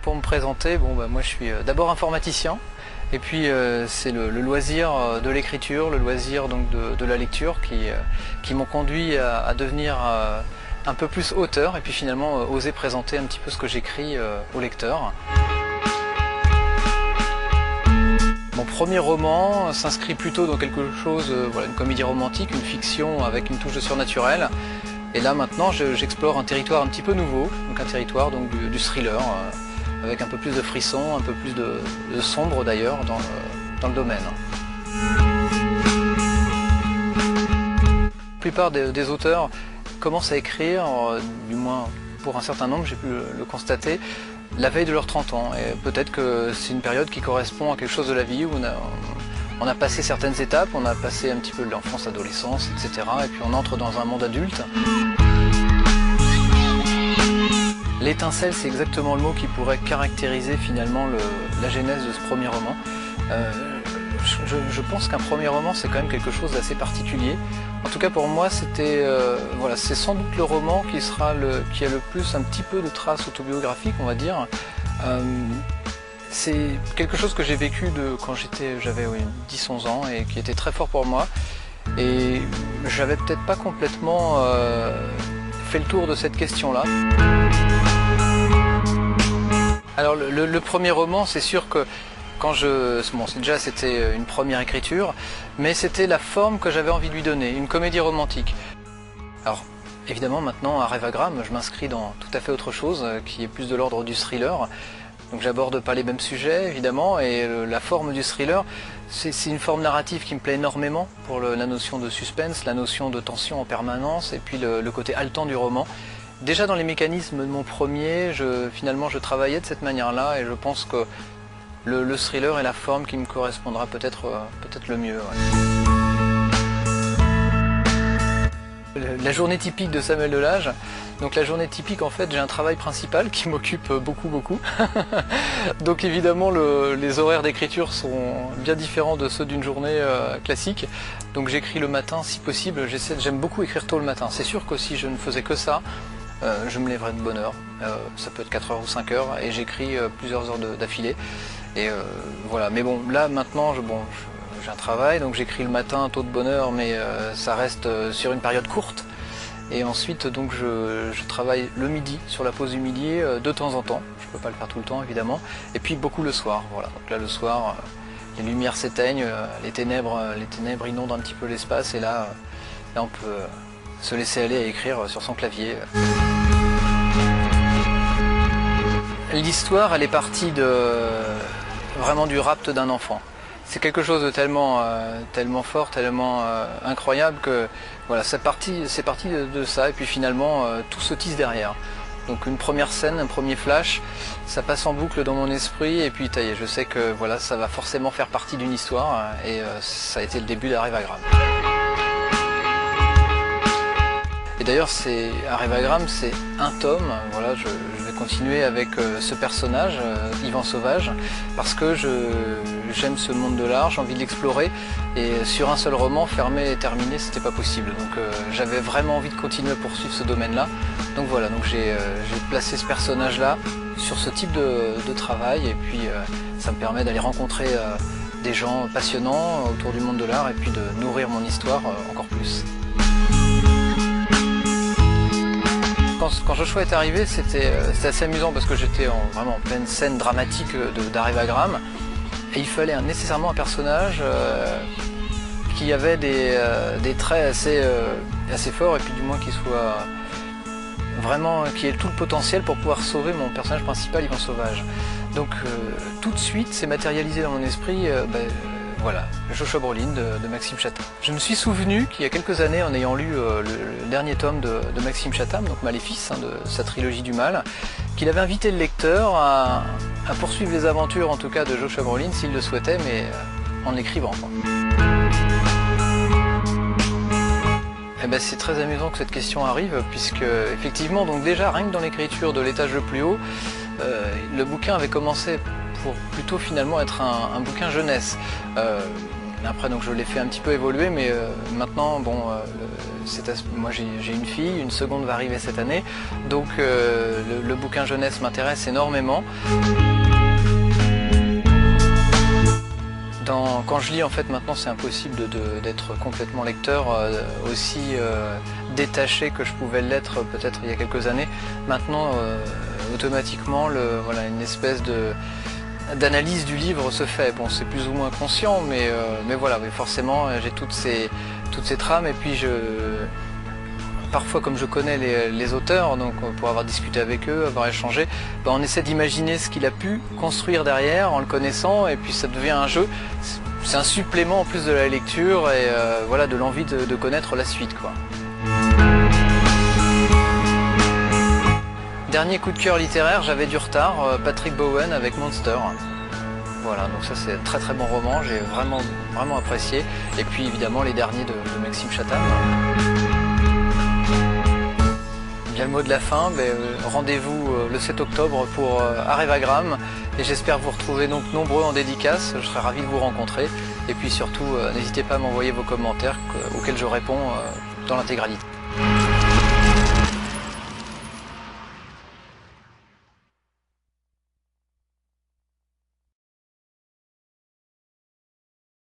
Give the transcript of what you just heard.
Pour me présenter, moi je suis d'abord informaticien, et puis c'est le loisir de l'écriture, le loisir donc de la lecture qui m'ont conduit à devenir un peu plus auteur, et puis finalement oser présenter un petit peu ce que j'écris au lecteur. Mon premier roman s'inscrit plutôt dans quelque chose, une comédie romantique, une fiction avec une touche de surnaturel. Et là maintenant j'explore un territoire un petit peu nouveau, donc un territoire donc, du thriller, avec un peu plus de frissons, un peu plus de sombre d'ailleurs dans le domaine. La plupart des auteurs commencent à écrire, du moins pour un certain nombre, j'ai pu le constater, la veille de leurs 30 ans. Et peut-être que c'est une période qui correspond à quelque chose de la vie où on a passé certaines étapes, on a passé un petit peu de l'enfance, l'adolescence, etc. Et puis on entre dans un monde adulte. L'étincelle, c'est exactement le mot qui pourrait caractériser finalement la genèse de ce premier roman. Je pense qu'un premier roman, c'est quand même quelque chose d'assez particulier. En tout cas pour moi, c'est sans doute le roman qui a le plus un petit peu de traces autobiographiques, on va dire. C'est quelque chose que j'ai vécu quand j'avais 10-11 ans et qui était très fort pour moi. Et j'avais peut-être pas complètement fait le tour de cette question-là. Alors le premier roman, c'est sûr que c'était une première écriture, mais c'était la forme que j'avais envie de lui donner, une comédie romantique. Alors évidemment maintenant à Rêvagram, je m'inscris dans tout à fait autre chose, qui est plus de l'ordre du thriller. Donc j'aborde pas les mêmes sujets évidemment, et la forme du thriller, c'est une forme narrative qui me plaît énormément pour la notion de suspense, la notion de tension en permanence, et puis le côté haletant du roman. Déjà dans les mécanismes de mon premier, finalement je travaillais de cette manière-là, et je pense que le thriller est la forme qui me correspondra peut-être le mieux. Ouais. La journée typique de Samuel Delage. Donc la journée typique, en fait, j'ai un travail principal qui m'occupe beaucoup. Donc évidemment, les horaires d'écriture sont bien différents de ceux d'une journée classique. Donc j'écris le matin si possible. J'aime beaucoup écrire tôt le matin. C'est sûr que si je ne faisais que ça, je me lèverais de bonne heure. Ça peut être 4 heures ou 5 heures, et j'écris plusieurs heures d'affilée. Et voilà, mais bon, là maintenant, j'ai un travail, donc j'écris le matin tôt de bonne heure, mais ça reste sur une période courte. Et ensuite, donc je travaille le midi, sur la pause du midi, de temps en temps. Je ne peux pas le faire tout le temps, évidemment. Et puis beaucoup le soir, voilà. Donc là, le soir, les lumières s'éteignent, les ténèbres inondent un petit peu l'espace, et là on peut se laisser aller à écrire sur son clavier. L'histoire, elle est partie vraiment du rapt d'un enfant. C'est quelque chose de tellement fort, tellement incroyable que voilà, c'est parti de ça, et puis finalement tout se tisse derrière. Donc une première scène, un premier flash, ça passe en boucle dans mon esprit, et puis je sais que voilà, ça va forcément faire partie d'une histoire, et ça a été le début d'Arrivagram. Et d'ailleurs, Rêvagram, c'est un tome. Voilà, je vais continuer avec ce personnage, Yvan Sauvage, parce que j'aime ce monde de l'art, j'ai envie de l'explorer. Et sur un seul roman, fermé et terminé, c'était pas possible. Donc j'avais vraiment envie de continuer à poursuivre ce domaine-là. Donc voilà, j'ai placé ce personnage-là sur ce type de travail. Et puis ça me permet d'aller rencontrer des gens passionnants autour du monde de l'art, et puis de nourrir mon histoire encore plus. Quand Joshua est arrivé, c'était assez amusant parce que j'étais vraiment en pleine scène dramatique d'Arrivagram, et il fallait nécessairement un personnage qui avait des traits assez forts, et puis du moins qui ait tout le potentiel pour pouvoir sauver mon personnage principal, Yvan Sauvage. Donc tout de suite, c'est matérialisé dans mon esprit. Voilà, Joshua Brolin de Maxime Chatham. Je me suis souvenu qu'il y a quelques années, en ayant lu le dernier tome de Maxime Chatham, donc Maléfice, de sa trilogie du mal, qu'il avait invité le lecteur à poursuivre les aventures, en tout cas de Joshua Brolin, s'il le souhaitait, mais en écrivant. C'est très amusant que cette question arrive, puisque effectivement, donc déjà, rien que dans l'écriture de l'étage le plus haut, le bouquin avait commencé pour plutôt finalement être un bouquin jeunesse. Après donc je l'ai fait un petit peu évoluer, mais maintenant bon, moi j'ai une fille, une seconde va arriver cette année, donc le bouquin jeunesse m'intéresse énormément. Quand je lis en fait maintenant c'est impossible d'être complètement lecteur aussi détaché que je pouvais l'être peut-être il y a quelques années. Maintenant automatiquement voilà, une espèce d'analyse du livre se fait. Bon, c'est plus ou moins conscient, mais voilà, mais forcément j'ai toutes ces trames, et puis parfois comme je connais les auteurs, donc pour avoir discuté avec eux, avoir échangé, ben, on essaie d'imaginer ce qu'il a pu construire derrière en le connaissant, et puis ça devient un jeu. C'est un supplément en plus de la lecture et voilà, de l'envie de connaître la suite, quoi. Dernier coup de cœur littéraire, j'avais du retard, Patrick Bowen avec Monster. Voilà, donc ça c'est un très très bon roman, j'ai vraiment apprécié. Et puis évidemment les derniers de Maxime Chatham. Bien le mot de la fin, rendez-vous le 7 octobre pour Arevagram, et j'espère vous retrouver donc nombreux en dédicace, je serai ravi de vous rencontrer. Et puis surtout, n'hésitez pas à m'envoyer vos commentaires auxquels je réponds dans l'intégralité.